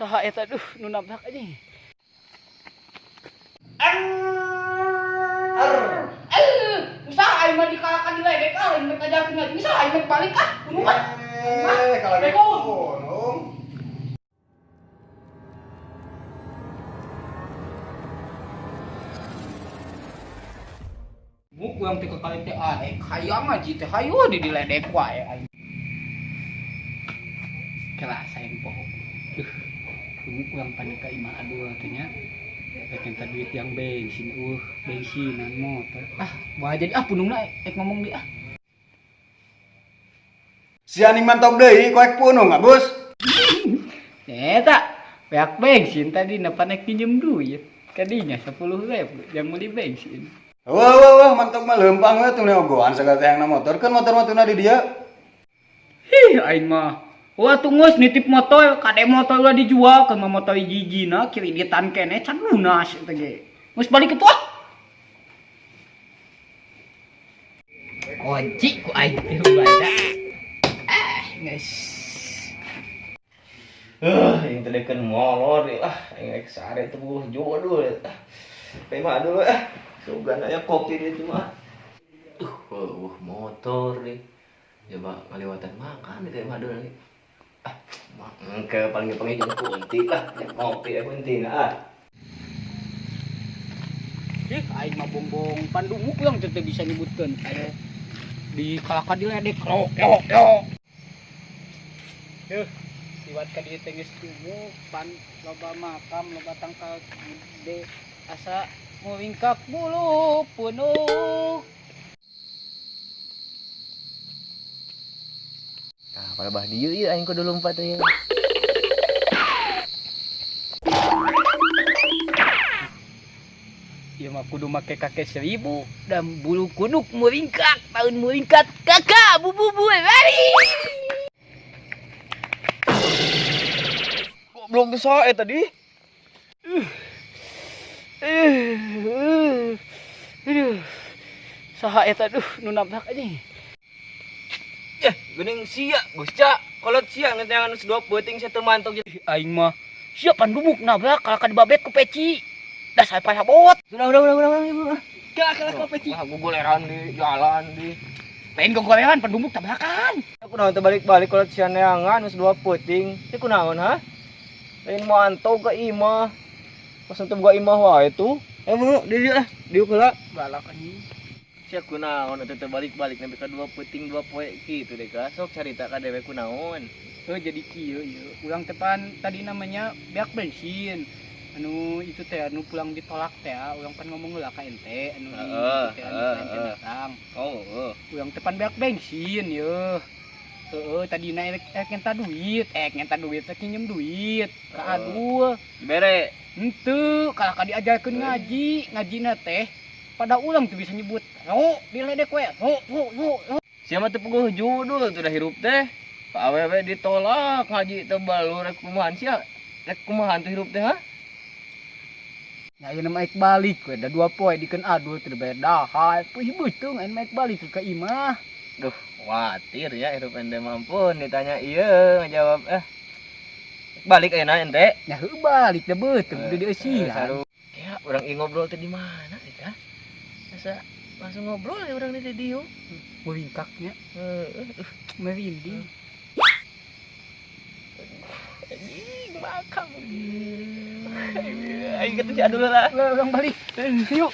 Saha eta duh nu nabrak anjing. Saha aing mah dikalahkan di ledek ah, aing mah kajakeun ngaji. Saha aing mah balik ah, kudu mah. Kalau gitu, Muk urang teh kakali teh hayang ngaji teh hayu di diledek wae aing. Kelas sayang poho. Muk urang panik ka imah aduh teh nya. Rek enta duit yang bensin bensinan motor. Moal jadi punungna ek ngomong di si aning mantap deui koek punung Bos. Eta, pihak bensin tadi panek pinjem duit. Kadinya 10.000 yang beli bensin. Wah, mantap mah leumpang we tong ogohan sagala teh yang motor. Kan motor-motorna di dia. Aing mah. Wah tunggus nitip motor, kade motor udah dijual ke motor jijina kiriditan kene can lunas eta ge. Geus balik kitu ah. Kunci ku aing teh bae. Guys. Yang tadi kan molor yang eksare tuh jodoh tema dulu sugan aya kopi itu mah motor nih coba ngalewatan makan kayak madu nih ke paling jadi kunti lah kopi kunti Aing mah bombong pandumuk yang teh bisa nyebutkeun di kalahkan di ledek yo. Liwat ka dieu teh geus tumuk pan loba makam loba tangkal gede asa muwingkak bulu punuk. nah pada bah dieu ieu aing kudu lompat teh Ieu mah kudu make kakek 1000 dan bulu kunuk muwingkak tahun muwingkat kakak bubu bari. belum bisa tadi Saha eta duh nu nabrak anjing. geuning sia Gusca kolot sia ngeunteangan 2 peuting saya teu mantog Aing mah siap pandumuk nabrak kalahkan dibabet ku peci. Da sae pasabot. udah Kala peci. wah gogoleran di jalan di Lain gogoleran pandumuk tabrakan. aku naon teh balik-balik kolot sia neangan 2 peuting ieu kunaon ha lain mantau ke imah pas untuk buka imah wae tuh mau di dia heula Galak anjing. sia kunaon atuh teh balik-balik nepi ka 2 peuting 2 poe kitu deh ka sok carita ka dewe kunaon Jadi kieu ieu. Urang teh pan tadi namanya beak bensin. Anu itu teh anu pulang ditolak teh, urang pan ngomong heula ka ente anu teh ente datang. Urang teh pan beak bensin yeuh. Tadina ek ngenta duit, teh pinjem duit. Ka aduh. bere Henteu, kalah ka diajarkeun ngajina teh pada ulang tuh bisa nyebut. No, diledek we. No. sia mah teu puguh judul teu dah hirup teh ka awewe ditolak ngaji teu balu rek kumahan sia rek kumahan teu hirup teh ha Ya ieu mah ek balik we, da 2 poe dikeun aduh teu beda. Ha, puih beuteung aing mah ek balik ka imah. duh khawatir ya hirup ente mampun ditanya iya ngejawab balik ayeuna ente Ya heuh balik da beuteung udah dieusihan. ya urang ieu ngobrol teh di mana nih ka asa langsung ngobrol ya urang di dieu Muwingkaknya merinding. anjing makam aing ketemu dulu lah Urang balik. Yuk.